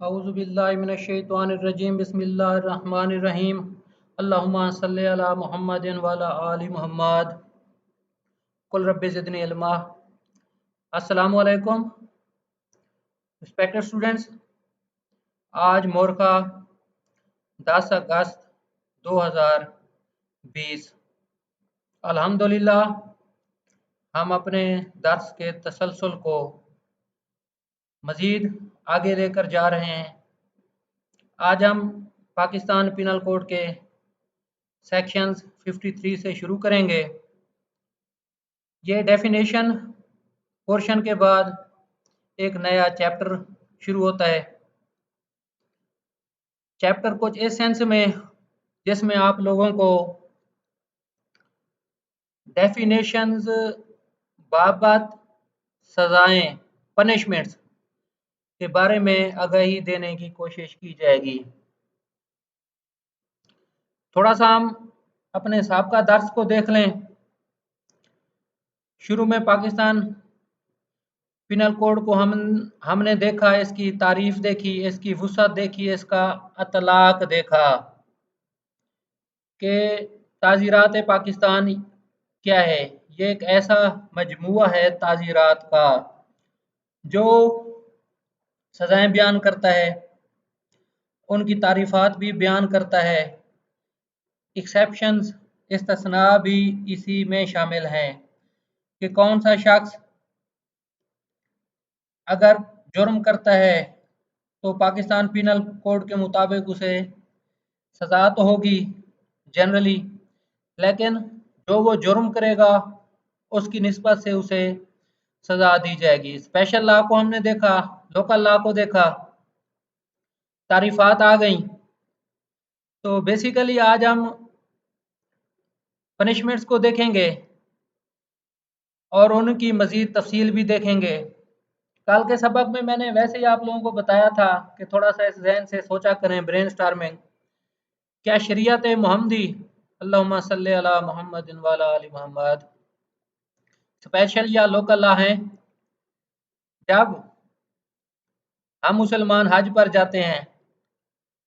औज़ुबिल्लाहिमिनश्शैतानिर्रजीम बिस्मिल्लाहिर्रहमानिर्रहीम अल्लाहुम्मा सल्लि अला मुहम्मदिन व अला आलि मुहम्मद कुल रब्बि ज़िदनी इल्मा। अस्सलामु अलैकुम रिस्पेक्टेड स्टूडेंट्स। आज मोरखा 10 अगस्त 2020। अल्हम्दुलिल्लाह हम अपने दर्स के तसलसल को मज़ीद आगे लेकर जा रहे हैं। आज हम पाकिस्तान पिनल कोड के सेक्शंस 53 से शुरू करेंगे। ये डेफिनेशन पोर्शन के बाद एक नया चैप्टर शुरू होता है। चैप्टर कुछ इस सेंस में जिसमें आप लोगों को डेफिनेशंस बाबत सज़ाएं पनिशमेंट्स के बारे में आगाही देने की कोशिश की जाएगी। थोड़ा सा हम अपने साबका दर्स को देख लें। शुरू में पाकिस्तान पिनल कोड को हमने देखा, इसकी तारीफ देखी, इसकी वुसअत देखी, इसका अतलाक देखा कि ताज़ीरात पाकिस्तान क्या है। ये एक ऐसा मजमुआ है ताज़ीरात का जो सज़ाएं बयान करता है, उनकी तारीफ़ात भी बयान करता है, एक्सेप्शंस इस्तिस्ना भी इसी में शामिल हैं कि कौन सा शख्स अगर जुर्म करता है तो पाकिस्तान पिनल कोड के मुताबिक उसे सज़ा तो होगी जनरली, लेकिन जो वो जुर्म करेगा उसकी निस्बत से उसे सज़ा दी जाएगी। स्पेशल लॉ को हमने देखा, लोकल लॉ को देखा, तारीफात आ गई। तो बेसिकली आज हम पनिशमेंट्स को देखेंगे और उनकी मज़ीद तफसील भी देखेंगे। कल के सबक में मैंने वैसे ही आप लोगों को बताया था कि थोड़ा सा इस जहन से सोचा करें, ब्रेन स्टार्मिंग। क्या शरीयत मोहम्मदी अल्लाहुम्मा सल्ली अला मुहम्मदिन व अला आलि मुहम्मद स्पेशल या लोकल लॉ हैं? जब हम मुसलमान हज पर जाते हैं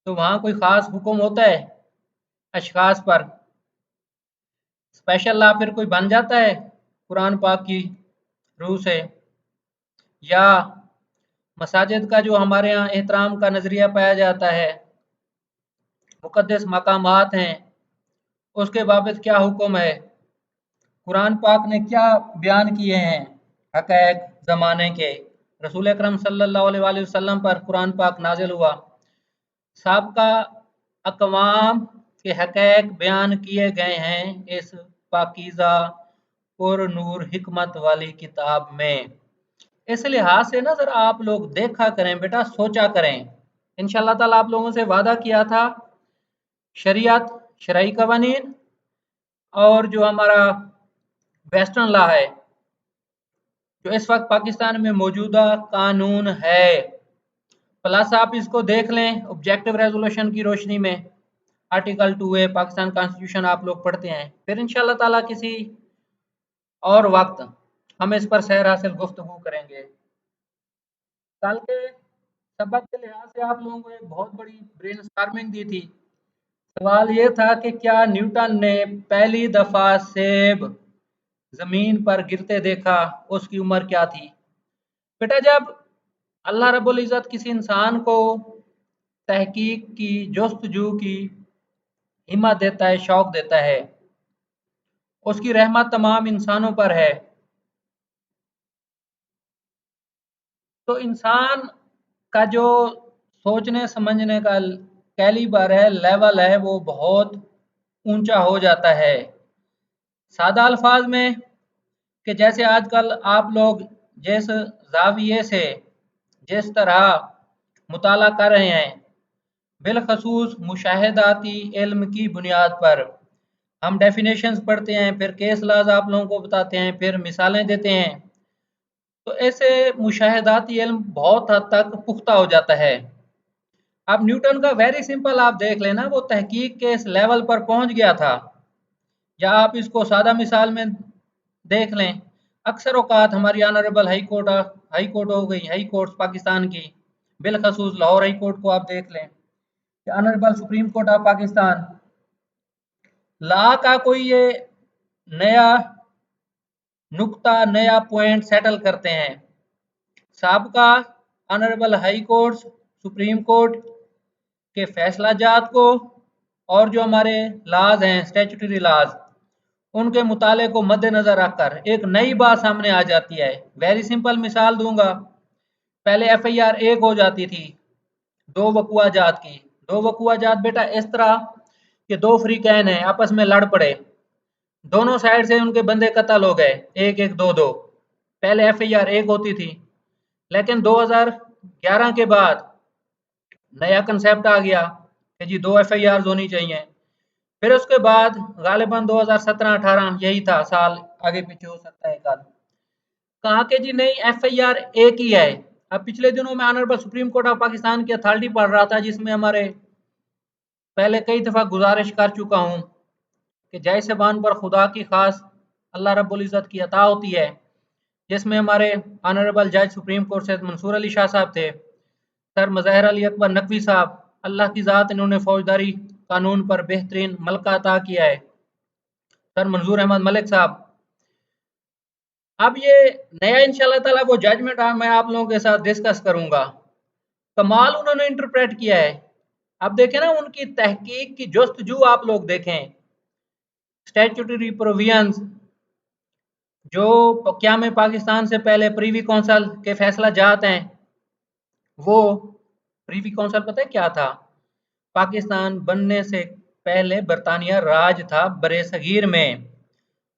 तो वहाँ कोई ख़ास हुक्म होता है अशखास पर? स्पेशल लॉ फिर कोई बन जाता है कुरान पाक की रूह से? या मसाजिद का जो हमारे यहाँ एहतराम का नज़रिया पाया जाता है, मुक़द्दस मकामात हैं, उसके बाबत क्या हुक्म है? कुरान पाक ने क्या बयान किए हैं हक़ाइक़ ज़माने के? रसूल अकरम सल्लल्लाहु अलैहि वसल्लम पर कुरान पाक नाजिल हुआ, साबका अक़वाम के हक़ाइक़ बयान किए गए हैं इस पाकीज़ा पुर नूर हिकमत वाली किताब में। इस लिहाज से ना ज़रा आप लोग देखा करें बेटा, सोचा करें। इंशाअल्लाह ताला आप लोगों से वादा किया था शरीयत, शरई कवानीन और जो हमारा वेस्टर्न लॉ है, जो इस वक्त पाकिस्तान में मौजूदा कानून है, प्लस आप इसको देख लें ऑब्जेक्टिव रेजोल्यूशन की रोशनी में। आर्टिकल 2A पाकिस्तान कॉन्स्टिट्यूशन आप लोग पढ़ते हैं। फिर इंशाअल्लाह ताला किसी और वक्त हम इस पर सैर हासिल गुफ्तगू करेंगे। कल के सबक के लिहाज से आप लोगों को एक बहुत बड़ी ब्रेन स्टॉर्मिंग दी थी। सवाल ये था कि क्या न्यूटन ने पहली दफा सेब जमीन पर गिरते देखा, उसकी उम्र क्या थी? बेटा, जब अल्लाह रब्बुल इज़्ज़त किसी इंसान को तहकीक की, जस्तजू की हिम्मत देता है, शौक देता है, उसकी रहमत तमाम इंसानों पर है। तो इंसान का जो सोचने समझने का कैलिबर है, लेवल है, वो बहुत ऊंचा हो जाता है। सादा अल्फाज में कि जैसे आजकल आप लोग जिस जाविये से जिस तरह मुताला कर रहे हैं, बिलखसूस मुशाहिदाती इल्म की बुनियाद पर हम डेफिनेशंस पढ़ते हैं, फिर केस लाज आप लोगों को बताते हैं, फिर मिसालें देते हैं, तो ऐसे मुशाहिदाती इल्म बहुत हद तक पुख्ता हो जाता है। अब न्यूटन का वेरी सिंपल आप देख लेना, वो तहकीक के इस लेवल पर पहुंच गया था। या आप इसको सादा मिसाल में देख लें, अक्सर औकात हमारी ऑनरेबल हाई कोर्ट हो गई, हाई कोर्ट्स पाकिस्तान की बिलखसूस लाहौर हाई कोर्ट को आप देख लें, honourable supreme court of Pakistan law का कोई ये नया नुक्ता, नया पॉइंट सेटल करते हैं। साबका honourable high court, supreme court के फैसला जात को और जो हमारे लॉज हैं, स्टैट्यूटरी लॉज, उनके मुताले को मद्देनजर रखकर एक नई बात सामने आ जाती है। वेरी सिंपल मिसाल दूंगा। पहले एफआईआर एक हो जाती थी दो वकुआ जात की। दो वकुआ जात बेटा इस तरह कि दो फ्रीकैन हैं, आपस में लड़ पड़े, दोनों साइड से उनके बंदे कत्ल हो गए, एक एक दो दो। पहले एफआईआर एक होती थी, लेकिन 2011 के बाद नया कंसेप्ट आ गया कि जी 2 एफआईआर होनी चाहिए। फिर उसके बाद गालिबन 2017-18 यही था, साल आगे पीछे हो सकता है कल, कहा कि जी नहीं एफआईआर एक ही है। अब पिछले दिनों में honourable supreme court of Pakistan की अथॉरिटी पढ़ रहा था, जिसमें हमारे पहले कई दफ़ा गुजारिश कर चुका हूँ कि जय सेबान पर खुदा की खास अल्लाह रब्बुल इज़्ज़त की अता होती है, जिसमें हमारे ऑनरेबल जज सुप्रीम कोर्ट से मंसूर अली शाह साहब थे, सर मज़हर अली अकबर नकवी साहब, अल्लाह की ज़ात इन्होंने फौजदारी कानून पर बेहतरीन मलका अता किया है, सर मंजूर अहमद मलिक साहब। अब ये नया इंशाल्लाह ताला वो जजमेंट मैं आप लोगों के साथ डिस्कस करूंगा। कमाल उन्होंने इंटरप्रेट किया है। अब देखें ना उनकी तहकीक की जस्तजू, आप लोग देखें स्टैट्यूटरी प्रोविजंस जो क्या में पाकिस्तान से पहले प्रीवी काउंसिल के फैसला जात हैं, वो प्रीवी काउंसिल पता है क्या था? पाकिस्तान बनने से पहले बरतानिया राज था बरे सगीर में।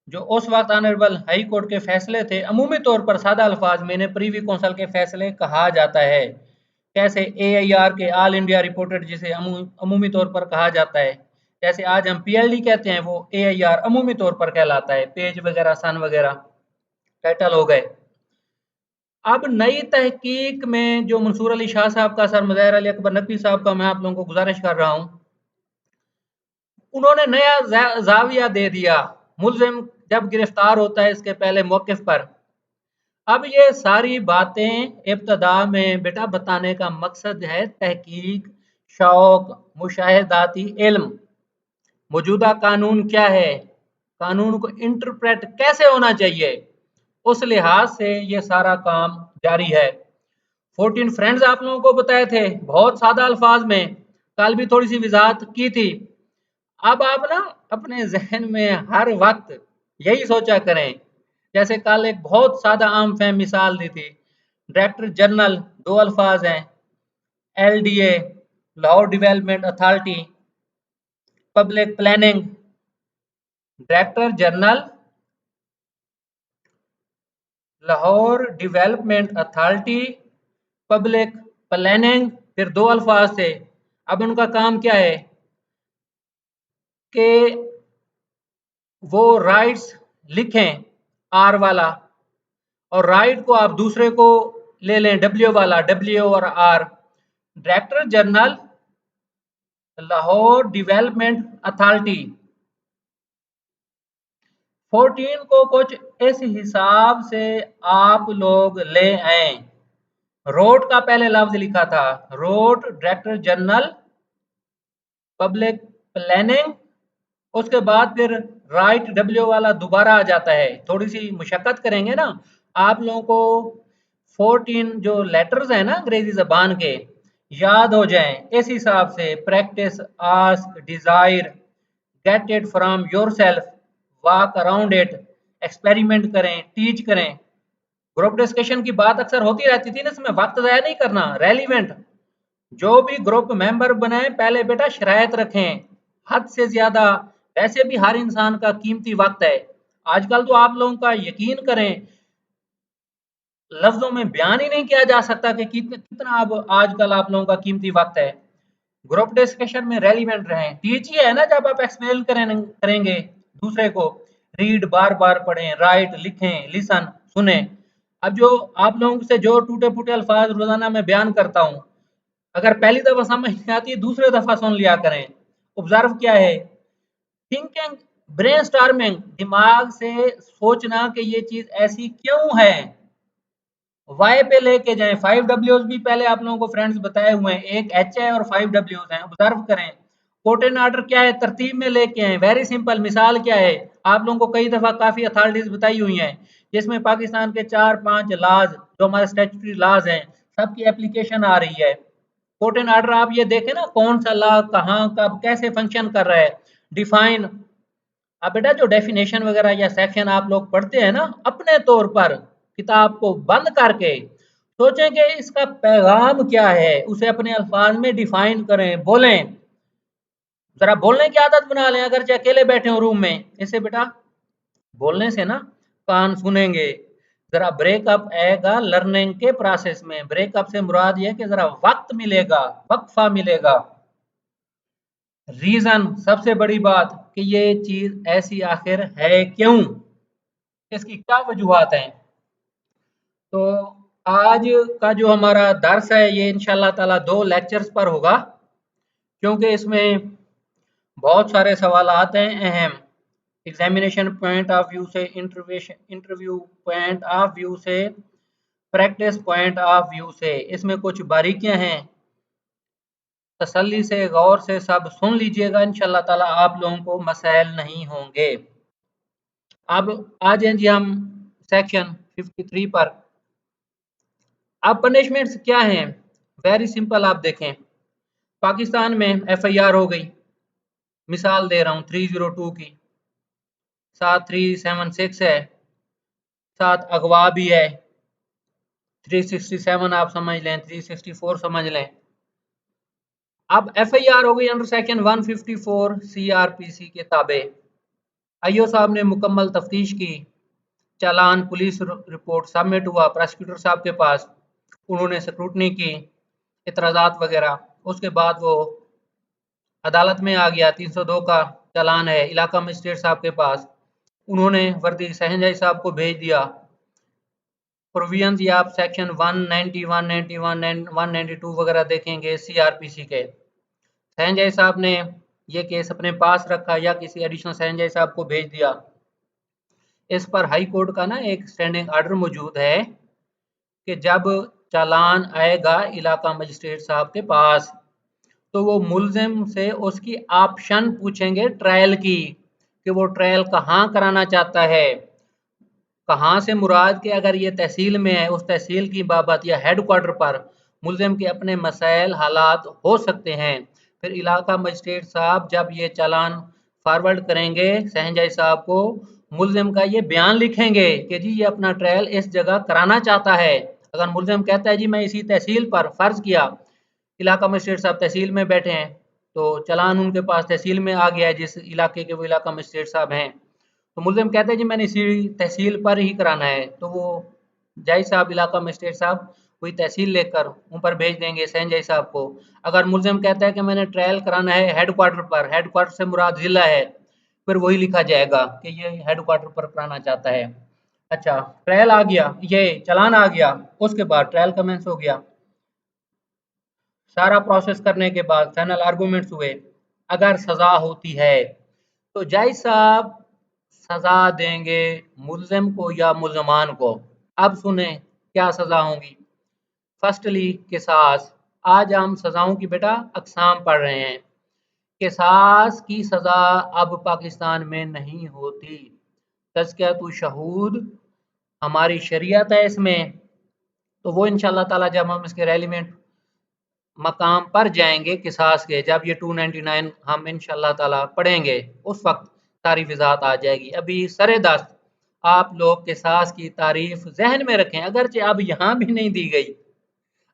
जो उस वक्त ऑनरेबल हाई कोर्ट के फैसले थे, अमूमी तौर पर सादा अल्फाज में इन्हें प्रीवी काउंसिल के फैसले कहा जाता है। कैसे? एआईआर के ऑल इंडिया रिपोर्टेड जिसे अमूमी तौर पर कहा जाता है, जैसे आज हम पीएलडी कहते हैं, वो एआईआर अमूमी तौर पर कहलाता है, पेज वगैरह सन वगैरह टाइटल हो गए। अब नई तहकीक में जो मंसूर अली शाह साहब का, सर मज़हर अली अकबर नकवी साहब का मैं आप लोगों को गुजारिश कर रहा हूँ, उन्होंने नया जाविया दे दिया मुलजिम जब गिरफ्तार होता है इसके पहले मौकिफ पर। अब ये सारी बातें इब्तदा में बेटा बताने का मकसद है तहकीक, शौक, मुशाहिदाती इल्म, मौजूदा कानून क्या है, कानून को इंटरप्रेट कैसे होना चाहिए, उस लिहाज से ये सारा काम जारी है। 14 फ्रेंड्स आप लोगों को बताए थे बहुत सादा अल्फाज में, कल भी थोड़ी सी वजाहत की थी। अब आप ना अपने जहन में हर वक्त यही सोचा करें, जैसे कल एक बहुत सादा आम फहम मिसाल दी थी, डायरेक्टर जनरल दो अल्फाज हैं, LDA Lahore development authority, public planning, director general Lahore development authority, public planning, फिर दो अल्फाज थे। अब उनका काम क्या है कि वो राइट्स लिखें आर वाला, और राइट को आप दूसरे को ले लें डब्ल्यू वाला, डब्ल्यू और R. Director general Lahore development authority 14 को कुछ इस हिसाब से आप लोग ले आए। रोड का पहले लफ्ज लिखा था, road director general public planning, उसके बाद फिर राइट डब्ल्यू वाला दोबारा आ जाता है। थोड़ी सी मुशक्कत करेंगे ना आप लोगों को 14 जो लेटर्स हैं ना अंग्रेजी जबान के याद हो जाएं, इस हिसाब से practice, ask, desire, get it from yourself, walk around it, experiment करें, टीच करें। ग्रुप डिस्कशन की बात अक्सर होती रहती थी ना, इसमें वक्त ज़ाया नहीं करना, रेलिवेंट। जो भी ग्रुप मेंबर बनाए पहले बेटा शरायत रखें, हद से ज्यादा। वैसे भी हर इंसान का कीमती वक्त है, आजकल तो आप लोगों का यकीन करें लफ्जों में बयान ही नहीं किया जा सकता कि कितना अब आजकल आप लोगों का कीमती वक्त है। ग्रुप डिस्कशन में रेलिवेंट रहें, टीच ही है ना जब आप एक्सप्लेन करेंगे दूसरे को, रीड बार बार पढ़ें, राइट लिखें, लिसन सुने। अब जो आप लोगों से जो टूटे फूटे अल्फाज रोजाना में बयान करता हूँ, अगर पहली दफा समझ नहीं आती है दूसरे दफा सुन लिया करें। ऑब्जर्व क्या है, थिंकिंग, ब्रेनस्टॉर्मिंग, दिमाग से सोचना कि ये चीज ऐसी क्यों है, वाई पे लेके जाएं। 5 भी पहले आप लोगों को फ्रेंड्स बताए हुए हैं, एक एच है और 5 हैं। ऑब्जर्व करें, कोटेन ऑर्डर क्या है, तरतीब में लेके आए। Very simple. मिसाल क्या है, आप लोगों को कई दफा काफी अथॉरिटीज बताई हुई हैं, जिसमें पाकिस्तान के 4-5 लाज जो हमारे स्टैट्यूटरी लाज हैं, सबकी एप्लीकेशन आ रही है। कोटेन ऑर्डर आप ये देखें ना, कौन सा लॉ कहाँ कब कैसे फंक्शन कर रहा है, डिफाइन। अब बेटा जो डेफिनेशन वगैरह या सेक्शन आप लोग पढ़ते हैं ना, अपने तौर पर किताब को बंद करके सोचें कि इसका पैगाम क्या है, उसे अपने अल्फाज में डिफाइन करें, बोलें। जरा बोलने की आदत बना लें, अगर चाहे अकेले बैठे हो रूम में। इससे बेटा बोलने से ना कान सुनेंगे। जरा ब्रेकअप आएगा लर्निंग के प्रोसेस में। ब्रेकअप से मुराद ये है कि जरा वक्त मिलेगा, वक्फा मिलेगा। रीजन सबसे बड़ी बात कि ये चीज ऐसी आखिर है क्यों, इसकी क्या वजूहात हैं। तो आज का जो हमारा दर्स है ये इंशाल्लाह ताला 2 लेक्चर्स पर होगा, क्योंकि इसमें बहुत सारे सवाल आते हैं अहम। एग्जामिनेशन पॉइंट ऑफ व्यू से, इंटरव्यू पॉइंट ऑफ व्यू से, प्रैक्टिस पॉइंट ऑफ व्यू से, इसमें कुछ बारीकियां हैं। तसल्ली से गौर से सब सुन लीजिएगा, इंशाल्लाह ताला आप लोगों को मसाइल नहीं होंगे। अब आ जाएं जी हम सेक्शन 53 पर। अब पनिशमेंट्स क्या हैं, वेरी सिंपल। आप देखें, पाकिस्तान में एफआईआर हो गई, मिसाल दे रहा हूँ 302 की, साथ 376 है, साथ अगवा भी है, 367 आप समझ लें, 364 समझ लें। अब एफआईआर हो गई अंडर सेक्शन 154 सीआरपीसी के ताबे। आईओ साहब ने मुकम्मल तफ्तीश की, चालान पुलिस रिपोर्ट सबमिट हुआ प्रोसिक्यूटर साहब के पास, उन्होंने स्क्रूटनी की, इतराज़ात वगैरह। उसके बाद वो अदालत में आ गया। 302 का चालान है इलाका मजिस्ट्रेट साहब के पास, उन्होंने वर्दी सहनजाई साहब को भेज दिया। प्रोविजंस या आप सेक्शन 190, 191, 192 वगैरह देखेंगे सीआरपीसी के। सहनजाई साहब ने ये केस अपने पास रखा या किसी एडिशनल सहनजाई साहब को भेज दिया। इस पर हाई कोर्ट का ना एक स्टैंडिंग ऑर्डर मौजूद है कि जब चालान आएगा इलाका मजिस्ट्रेट साहब के पास, तो वो मुलजिम से उसकी ऑप्शन पूछेंगे ट्रायल की, कि वो ट्रायल कहाँ कराना चाहता है। कहाँ से मुराद के, अगर ये तहसील में है, उस तहसील की बाबत या हेड क्वार्टर पर मुलजिम के अपने मसाइल हालात हो सकते हैं। फिर इलाका मजिस्ट्रेट साहब जब ये चालान फॉरवर्ड करेंगे सहनजाई साहब को, मुलजिम का ये बयान लिखेंगे कि जी ये अपना ट्रायल इस जगह कराना चाहता है। अगर मुलजिम कहता है जी मैं इसी तहसील पर, फर्ज किया इलाका मजिस्ट्रेट साहब तहसील में बैठे हैं, तो चालान उनके पास तहसील में आ गया है जिस इलाके के वो इलाका मजिस्ट्रेट साहब हैं, तो मुलजिम कहते हैं जी मैंने इसी तहसील पर ही कराना है, तो वो जज साहब इलाका मजिस्ट्रेट साहब वही तहसील लेकर उन पर भेज देंगे सहन जज साहब को। अगर मुलजिम कहता है कि मैंने ट्रायल कराना है हेड क्वार्टर पर, हेड क्वार्टर से मुराद जिला है, फिर वही लिखा जाएगा कि ये हेड क्वार्टर पर कराना चाहता है। अच्छा, ट्रायल आ गया, ये चालान आ गया, उसके बाद ट्रायल कमेंस हो गया। सारा प्रोसेस करने के बाद फाइनल आर्गूमेंट्स हुए। अगर सजा होती है तो जज साहब सजा देंगे मुल्जिम को या मुल्जमान को। अब सुने क्या सजा होंगी। फर्स्टली किसास। आज हम सजाओं की बेटा अकसाम पढ़ रहे हैं। किसास की सजा अब पाकिस्तान में नहीं होती। तज़कियतु शहूद हमारी शरीयत है इसमें, तो वो इंशाल्लाह ताला जब हम इसके रेलिवेंट मकाम पर जाएंगे किसास के, जब ये 299 हम इंशाल्लाह ताला पढ़ेंगे, उस वक्त सारी वजाहत आ जाएगी। अभी सरे दस्त आप लोग किसास की तारीफ जहन में रखें, अगरचे अब यहाँ भी नहीं दी गई।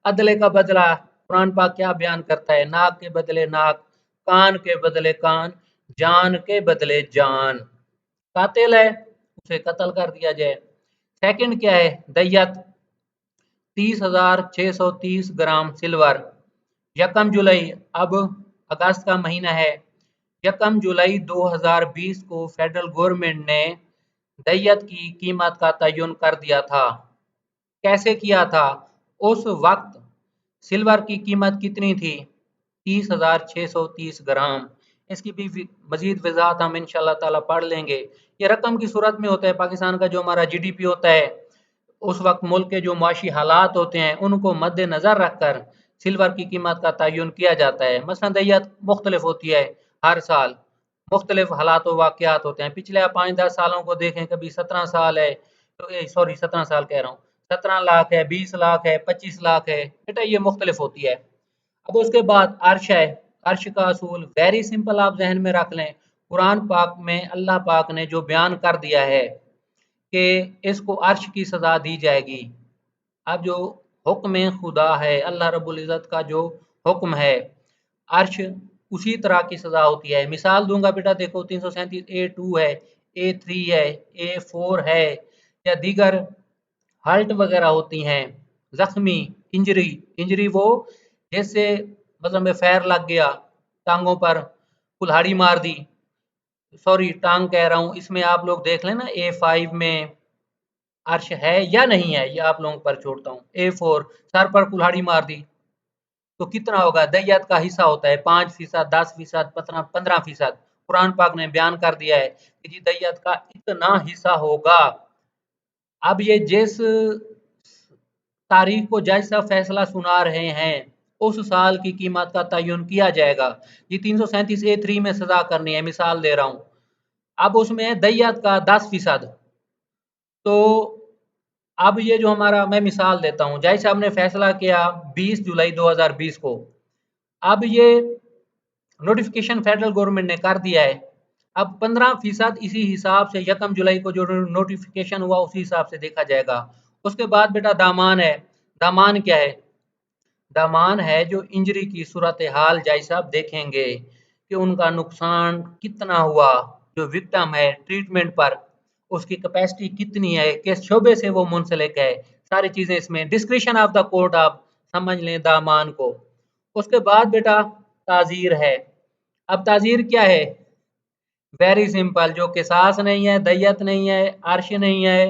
अदले का बदला कुरान पाक क्या बयान करता है, नाक के बदले नाक, कान के बदले कान, जान के बदले जान। कातिल है उसे कत्ल कर दिया जाए। सेकंड क्या है, दैयत 30,630 ग्राम सिल्वर। यकम जुलाई, अब अगस्त का महीना है, यकम जुलाई 2020 को फेडरल गवर्नमेंट ने दैयत की कीमत का तयन कर दिया था। कैसे किया था, उस वक्त सिल्वर की कीमत कितनी थी, 30,630 ग्राम। इसकी भी मजीद वजाहत हम इंशाल्लाह ताला पढ़ लेंगे। ये रकम की सूरत में होता है। पाकिस्तान का जो हमारा जीडीपी होता है उस वक्त मुल्क के जो माशी हालात होते हैं उनको मद्देनज़र रखकर सिल्वर की कीमत का तयन किया जाता है। मसलन दैयत मुख्तलिफ होती है, हर साल मुख्तलिफ हालात व वाक़यात होते हैं। पिछले आप 5-10 सालों को देखें, कभी 17 साल है, तो सॉरी 17 साल कह रहा हूँ, 17 लाख है, 20 लाख है, 25 लाख है, बेटा ये मुख्तलिफ होती है। अब उसके बाद अर्श है। अर्श का असूल वेरी सिंपल, आप जहन में रख लें। कुरान पाक में अल्लाह पाक ने जो बयान कर दिया है कि इसको अर्श की सज़ा दी जाएगी। अब जो हुक्म खुदा है, अल्लाह रब्बुल इज़्ज़त का जो हुक्म है, अर्श उसी तरह की सज़ा होती है। मिसाल दूंगा बेटा, देखो 337 A2 है, A3 है, A4 है, या दीगर हर्ट वगैरह होती हैं, जख्मी, इंजरी। इंजरी वो जैसे मतलब में फैर लग गया, टांगों पर कुल्हाड़ी मार दी, सॉरी टांग कह रहा हूँ, इसमें आप लोग देख लेना A5 में अर्श है या नहीं है, ये आप लोगों पर छोड़ता हूँ। A4 सर पर कुल्हाड़ी मार दी तो कितना होगा? दैयत का हिस्सा होता है 5%, 10%, 15%। कुरान पाक ने बयान कर दिया है कि जी दैयत का इतना हिस्सा होगा। अब ये जिस तारीख को जज साहब फैसला सुना रहे हैं, उस साल की कीमत का तयन किया जाएगा। ये 337 A3 में सजा करनी है, मिसाल दे रहा हूँ। अब उसमें है दैयत का 10%। तो अब ये जो हमारा, मैं मिसाल देता हूँ, जज साहब ने फैसला किया 20 जुलाई 2020 को। अब ये नोटिफिकेशन फेडरल गवर्नमेंट ने कर दिया है। अब 15% इसी हिसाब से 1 जुलाई को जो नोटिफिकेशन हुआ उसी हिसाब से देखा जाएगा। उसके बाद बेटा दामान है। दामान क्या है? दामान है जो इंजरी की सूरत हाल जज साहब देखेंगे कि उनका नुकसान कितना हुआ, जो विक्टिम है ट्रीटमेंट पर उसकी कैपेसिटी कितनी है, किस शोबे से वो मुंसलिक है, सारी चीज़ें इसमें डिस्क्रिशन ऑफ द कोर्ट आप समझ लें दामान को। उसके बाद बेटा ताज़ीर है। अब ताज़ीर क्या है? वेरी सिंपल, जो किसास नहीं है, दैयत नहीं है, अर्श नहीं है,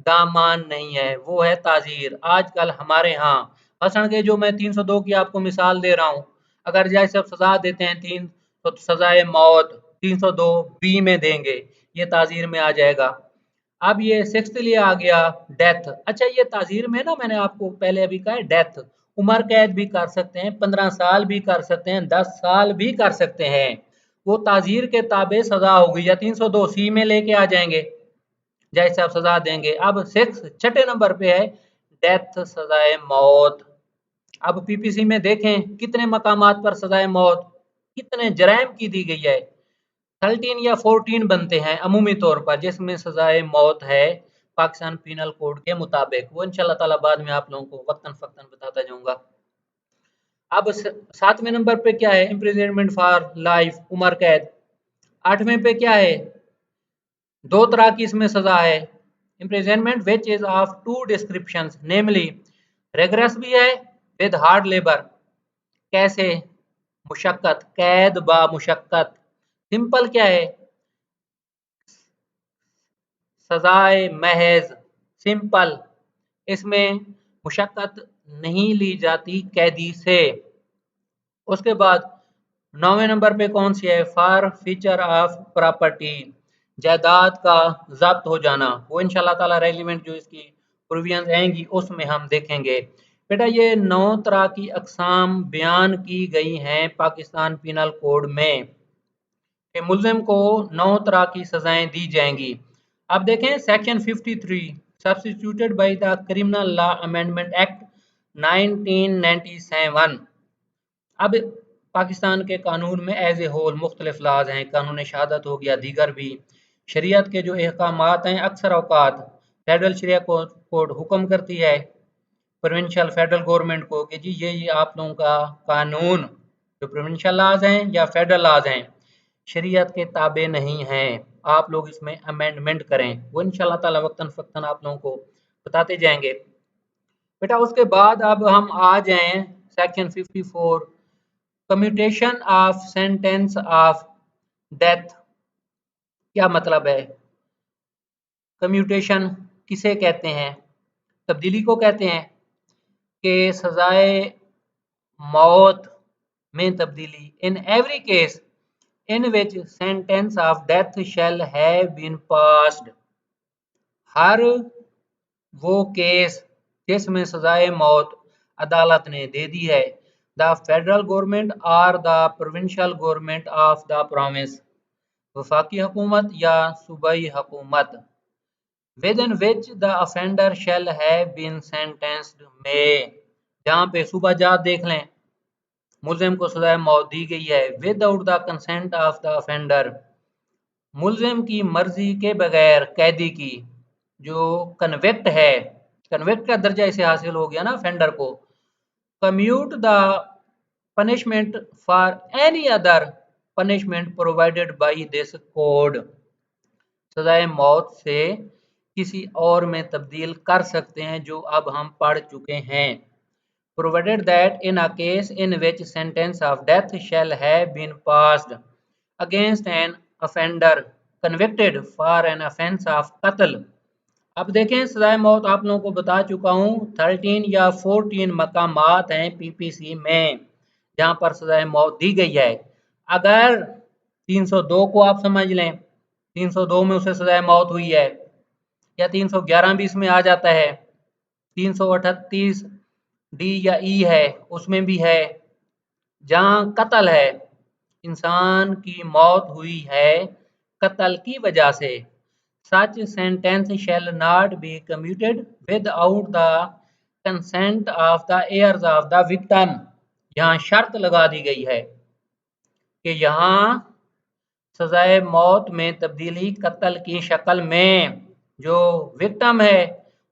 दामान नहीं है, वो है ताज़ीर। आजकल हमारे यहाँ मसलन के जो मैं 302 की आपको मिसाल दे रहा हूँ, अगर जैसे अब सजा देते हैं तीन, तो सजाए मौत 302 बी में देंगे, ये ताज़ीर में आ जाएगा। अब ये सिक्स्थली आ गया डेथ। अच्छा, ये ताज़ीर में ना मैंने आपको पहले अभी कहा है डेथ, उम्र कैद भी कर सकते हैं, 15 साल भी कर सकते हैं, 10 साल भी कर सकते हैं। वो ताज़ीर के ताबे सजा होगी, या 302 सी में लेके आ जाएंगे, जैसे आप सजा देंगे। अब छठे नंबर पे है डेथ, सजाए मौत। अब पीपीसी में देखें कितने मकामात पर सजाए मौत, कितने जराइम की दी गई है। 13 या 14 बनते हैं अमूमी तौर पर जिसमें सजाए मौत है पाकिस्तान पीनल कोड के मुताबिक। वो इंशाल्लाह ताला बाद में आप लोगों को वक्तन फक्तन बताता जाऊंगा। अब 7वें नंबर पे क्या है? इम्प्रिजनमेंट फॉर लाइफ, उम्र कैद। 8वें पे क्या है? दो तरह की इसमें सजा है, imprisonment which is of two descriptions, namely rigorous भी है विद हार्ड लेबर। कैसे? मुशक्कत, कैद बा मुशक्कत। सिंपल क्या है? सजाए महज, सिंपल, इसमें मुशक्कत नहीं ली जाती कैदी से। उसके बाद 9वें नंबर पे कौन सी है? फॉर फीचर ऑफ प्रॉपर्टी, जायदाद का जब्त हो जाना। वो इंशाल्लाह ताला रेलिवेंट जो इसकी प्रोविजंस आएंगी उसमें हम देखेंगे। बेटा ये 9 तरह की अकसाम बयान की गई हैं पाकिस्तान पिनल कोड में कि मुल्जिम को 9 तरह की सजाएं दी जाएंगी। अब देखें section 53 substituted by the criminal law amendment act 1997। अब पाकिस्तान के कानून में एज ए होल मुख्तलिफ लाज हैं, कानून शहादत हो गया, दीगर भी शरीयत के जो अहकामात हैं, अक्सर औकात फेडरल शरिया कोड हुक्म करती है प्रोविंशियल फेडरल गवर्नमेंट को कि जी ये आप लोगों का कानून जो प्रोविंशियल लाज हैं या फेडरल लाज हैं शरीयत के ताबे नहीं हैं, आप लोग इसमें अमेंडमेंट करें। वो इंशाल्लाह ताला वक्तन फ़क्तन आप लोगों को बताते जाएंगे। बेटा उसके बाद अब हम आ जाएं section 54 commutation of sentence of death. क्या मतलब है? कम्यूटेशन किसे कहते हैं? तब्दीली को कहते हैं कि सजाए मौत में तब्दीली। इन every case in which sentence of death shall have been passed, हर वो केस जिसमें सजाए मौत अदालत ने दे दी है। द फेडरल गवर्नमेंट और the provincial government of the province, वफाकी हुकूमत या सूबाई हुकूमत, within which the offender shall have been sentenced में, जहाँ पे सूबा जात देख लें, मुलजिम को सजाए मौत दी गई है without the consent of the offender, मुलजिम की मर्जी के बगैर कैदी की जो कन्विक्ट है, कन्विक्ट का दर्जा इसे हासिल हो गया ना ऑफेंडर को, commute the punishment for any other punishment provided by this code, सजाए मौत से किसी और में तब्दील कर सकते हैं जो अब हम पढ़ चुके हैं। Provided that in a case in which sentence of death shall have been passed against an offender convicted for an offence of qatl। अब देखें सजाए मौत आप लोगों को बता चुका हूँ 13 या 14 मकामात हैं पीपीसी में जहाँ पर सजाए मौत दी गई है। अगर 302 को आप समझ लें, 302 में उसे सजाए मौत हुई है, या 311 भी इसमें आ जाता है, 338 डी या ई है उसमें भी है, जहाँ कत्ल है, इंसान की मौत हुई है कत्ल की वजह से, सच sentence shall not be commuted without the consent of the heirs of the victim. यहाँ शर्त लगा दी गई है कि यहाँ सजाए मौत में तब्दीली कत्ल की शक्ल में जो विक्टिम है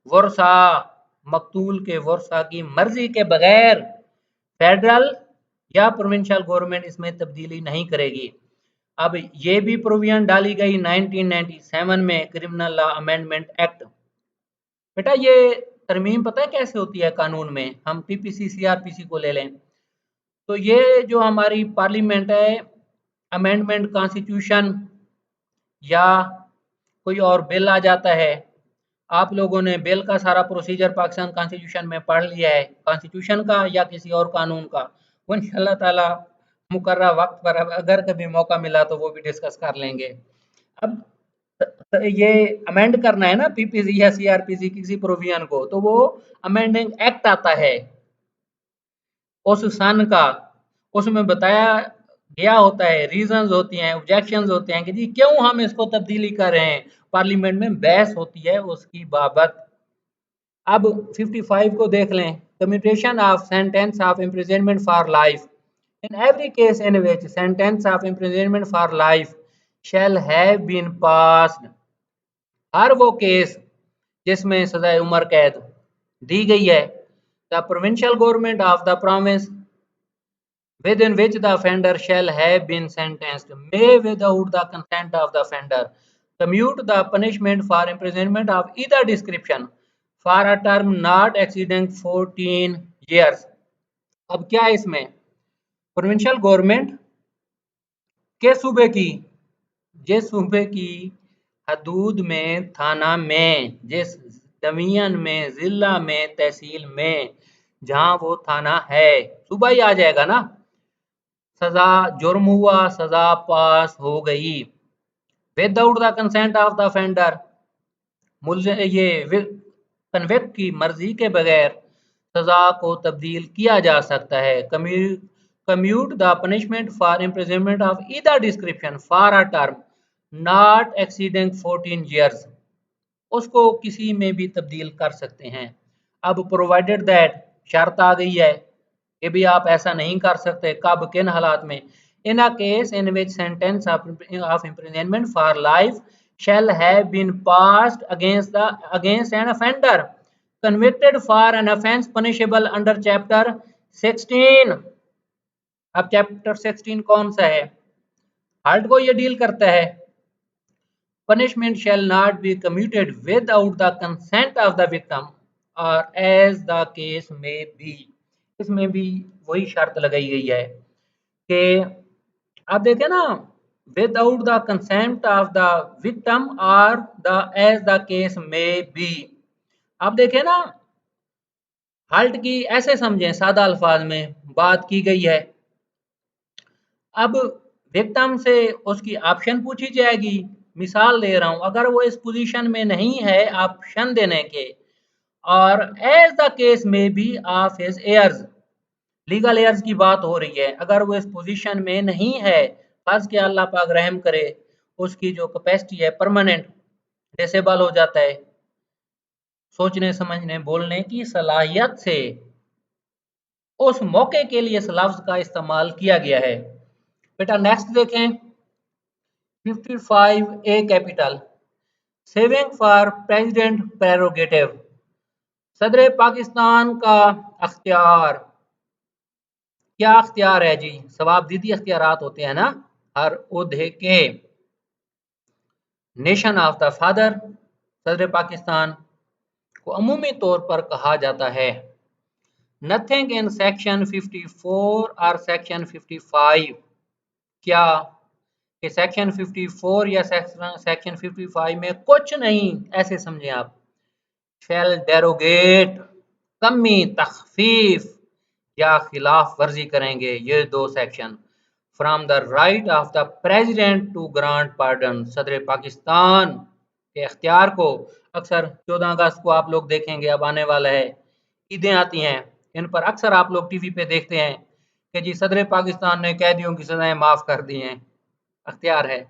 वर्सा, मकतूल के वर्सा की मर्जी के बगैर फेडरल या प्रोविंशियल गवर्नमेंट इसमें तब्दीली नहीं करेगी। अब ये भी प्रोविजन डाली गई 1997 में क्रिमिनल लॉ अमेंडमेंट एक्ट। बेटा ये तरमीम पता है कैसे होती है कानून में, हम पीपीसी सीआरपीसी को ले लें तो ये जो हमारी पार्लियामेंट है अमेंडमेंट कॉन्स्टिट्यूशन या कोई और बिल आ जाता है, आप लोगों ने बिल का सारा प्रोसीजर पाकिस्तान कॉन्स्टिट्यूशन में पढ़ लिया है, कॉन्स्टिट्यूशन का या किसी और कानून का, वो इंशाल्लाह ताला मुकर्रर वक्त पर अगर कभी मौका मिला तो वो भी डिस्कस कर लेंगे। अब ये अमेंड करना है ना पीपीसी या सीआरपीसी किसी प्रोविजन को, तो वो अमेंडिंग एक्ट आता है उस सन का, उसमें बताया गया होता है, रीजंस होती हैं, ऑब्जेक्शंस होते हैं कि जी क्यों हम इसको तब्दीली कर रहे हैं, पार्लियामेंट में बहस होती है उसकी बाबत। अब 55 को देख लें, commutation of sentence of imprisonment for life in every case in which sentence of imprisonment for life shall have been passed, हर वो केस जिसमें सजाए उम्र कैद दी गई है, the provincial government of the province within which the offender shall have been sentenced may without the consent of the offender commute the punishment for imprisonment of either description for a term not exceeding 14 years। अब क्या है इसमें, provincial government के सूबे की, जिस सूबे की हदूद में, थाना में, जिस डिवीजन में, जिला में, तहसील में जहां वो थाना है, सूबा ही आ जाएगा ना, सजा जुर्म हुआ, सजा पास हो गई without the consent of the offender, ये कन्विक्ट की मर्जी के बगैर सजा को तब्दील किया जा सकता है। Commute the punishment for imprisonment of either description for a term not exceeding 14 years, उसको किसी में भी तब्दील कर सकते हैं। अब प्रोवाइडेड दैट शर्त आ गई है कि भी आप ऐसा नहीं कर सकते, कब, किन हालात में, in a case in which sentence of imprisonment for life shall have been passed against an offender convicted for an offence punishable under chapter 16। अब चैप्टर 16 कौन सा है, हार्ट को ये डील करता है। punishment shall not be commuted without the consent of the victim or as the case may be। इसमें भी वही शर्त लगाई गई है कि आप देखें ना, without the consent of the victim और the age the case may B. आप देखें ना, हाल्ट की ऐसे समझें, सादा अल्फाज में बात की गई है। अब विक्टिम से उसकी ऑप्शन पूछी जाएगी, मिसाल दे रहा हूं, अगर वो इस पोजीशन में नहीं है ऑप्शन देने के और as the case may be of his heirs, legal heirs की बात हो रही है। अगर वो इस पोजीशन में नहीं है, फर्ज के अल्लाह पाक रहम करे, उसकी जो कैपेसिटी है परमानेंट डिसेबल हो जाता है, सोचने समझने बोलने की सलाहियत से, उस मौके के लिए इस लफ्ज का इस्तेमाल किया गया है। बेटा नेक्स्ट देखें 55 A capital, saving for president prerogative, सदर पाकिस्तान का अख्तियार, क्या अख्तियार है जी? सवाबदीदी अख्तियारात होते हैं ना हर ओहदे के। नेशन ऑफ द फादर, सदर पाकिस्तान को अमूमी तौर पर कहा जाता है। नथिंग इन सेक्शन 54 और सेक्शन 55, क्या कि सेक्शन 54 या सेक्शन 55 में कुछ नहीं, ऐसे समझें आप। शैल डेरोगेट, कमी तखफीफ या खिलाफ वर्जी करेंगे ये दो section, from the right of the president to grant pardon, सदर पाकिस्तान के अख्तियार को। अक्सर 14 अगस्त को आप लोग देखेंगे, अब आने वाला है, ईदें आती हैं, इन पर अक्सर आप लोग टीवी पे देखते हैं कि जी सदर पाकिस्तान ने कैदियों की सजाएं माफ कर दी हैं, अख्तियार है।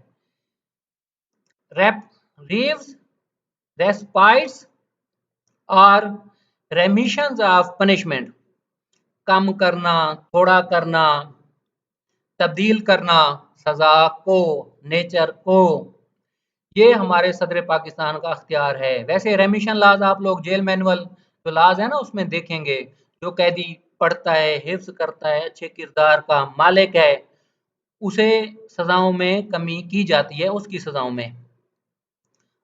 रीव्स, रेस्पाइट्स और रेमिशंस ऑफ पनिशमेंट, कम करना, थोड़ा करना, तब्दील करना सजा को, नेचर को, ये हमारे सदर पाकिस्तान का अख्तियार है। वैसे रेमिशन लाज आप लोग जेल मैनुअल जो लाज है ना उसमें देखेंगे, जो कैदी पढ़ता है, हिफ्ज करता है, अच्छे किरदार का मालिक है, उसे सजाओं में कमी की जाती है, उसकी सजाओं में।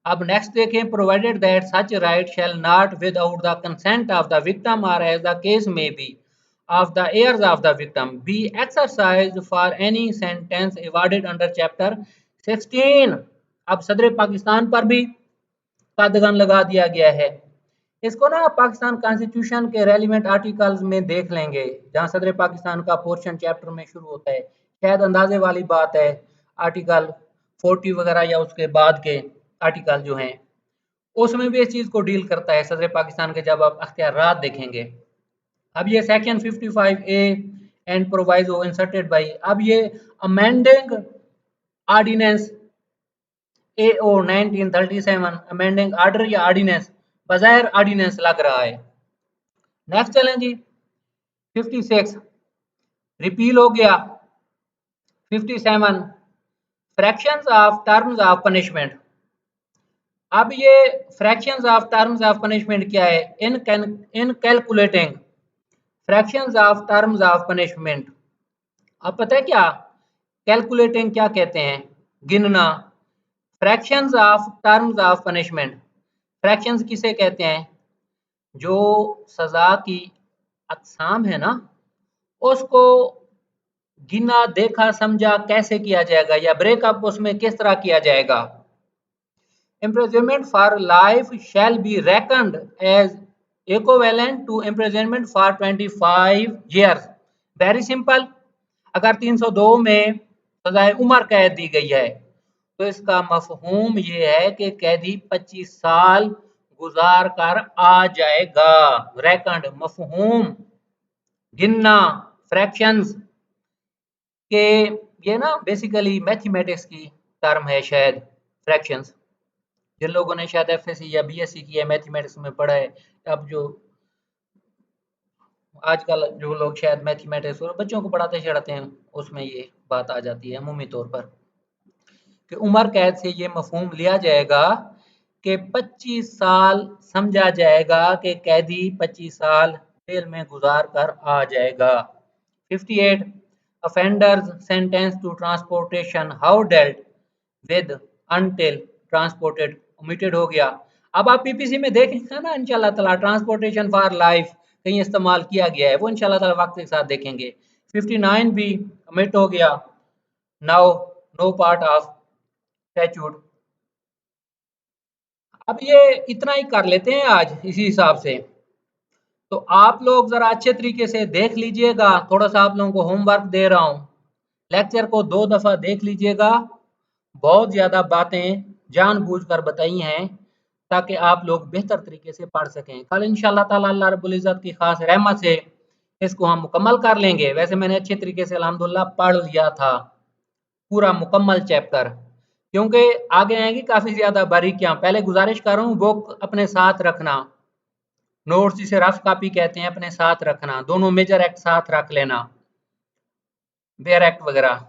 अब नेक्स्ट देखें, provided that such right shall not without the consent of the victim और as the case may B of the heirs of the victim be exercised for any sentence awarded under chapter 16। अब सदर पाकिस्तान पर भी कदगन लगा दिया गया है। इसको ना पाकिस्तान कॉन्स्टिट्यूशन के रेलिवेंट आर्टिकल्स में देख लेंगे, जहां सदर पाकिस्तान का पोर्शन चैप्टर में शुरू होता है। शायद अंदाजे वाली बात है, आर्टिकल 40 वगैरह या उसके बाद के आर्टिकल जो हैं उसमें भी इस चीज को डील करता है सदर पाकिस्तान के, जब आप अख्तियारात देखेंगे। अब ये section 55 A and proviso inserted by, अब ये amending ordinance AO 1937, amending order या ऑर्डिनेंस, बजायर ऑर्डिनेंस लग रहा है। नेक्स्ट चलें जी 56 रिपील हो गया। 57 fractions of terms of punishment, अब ये fractions of terms of punishment क्या है? इन calculating fractions of terms of punishment, अब पता है क्या कैलकुलेटिंग क्या कहते हैं? गिनना। Fractions of terms of punishment, fractions किसे कहते हैं? जो सजा की अकसाम है ना, उसको गिना देखा समझा कैसे किया जाएगा, या ब्रेकअप उसमें किस तरह किया जाएगा। imprisonment for life shall be reckoned as equivalent to imprisonment for 25 years। Very simple, अगर 302 में सजाए उम्र कैद दी गई है तो इसका मफहूम ये है कि कैदी 25 साल गुजार कर आ जाएगा। रेकंड मफहूम, गिनना, फ्रैक्शंस के, ये ना बेसिकली मैथमेटिक्स की टर्म है शायद फ्रैक्शंस। जिन लोगों ने शायद एफएससी या बीएससी किया मैथमेटिक्स में पढ़ा है, अब जो आजकल जो लोग शायद मैथमेटिक्स और बच्चों को पढ़ाते छढ़ाते हैं उसमें ये बात आ जाती है अमूमी तौर पर कि उम्र कैद से ये मफहूम लिया जाएगा कि 25 साल समझा जाएगा कि कैदी 25 साल जेल में गुजार कर आ जाएगा। 58 offenders sentenced to transportation how dealt with until transported omitted हो गया। अब आप पीपीसी में देखेंगे ना इंशाल्लाह ताला ट्रांसपोर्टेशन फॉर लाइफ कहीं इस्तेमाल किया गया है, वो इंशाल्लाह ताला वक्त के साथ देखेंगे। 59 भी ओमिट हो गया, now no part of statute. अब ये इतना ही कर लेते हैं आज इसी हिसाब से। तो आप लोग जरा अच्छे तरीके से देख लीजिएगा, थोड़ा सा आप लोगों को होमवर्क दे रहा हूँ, लेक्चर को 2 दफा देख लीजिएगा। बहुत ज्यादा बातें जानबूझकर बताई हैं ताकि आप लोग बेहतर तरीके से पढ़ सकें। कल इंशाल्लाह ताला अल्लाह रब्बुल इज़्ज़त की ख़ास रहमत से इसको हम मुकम्मल कर लेंगे। वैसे मैंने अच्छे तरीके से अल्हम्दुलिल्लाह पढ़ लिया था पूरा मुकम्मल चैप्टर, क्योंकि आगे आएँगी काफ़ी ज़्यादा बारीकियाँ। पहले गुज़ारिश कर रहा हूँ बुक अपने साथ रखना, नोट्स जिसे रफ कॉपी कहते हैं अपने साथ रखना, दोनों मेजर एक्ट साथ रख लेना, बेयर एक्ट वगैरह,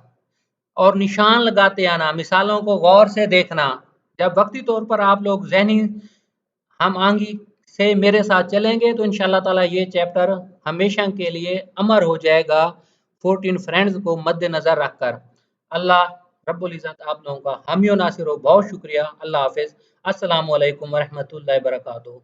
और निशान लगाते आना, मिसालों को गौर से देखना। जब वक्ती तौर पर आप लोग ज़हनी हम आंगी से मेरे साथ चलेंगे तो इंशाल्लाह ताला ये चैप्टर हमेशा के लिए अमर हो जाएगा 14 फ्रेंड्स को मद्देनज़र रखकर। अल्लाह रब्बुल इज़्ज़त आप लोगों का हामी और नासिर हो। बहुत शुक्रिया। अल्लाह हाफ़िज़। अस्सलामु अलैकुम व रहमतुल्लाहि व बरकातुहू।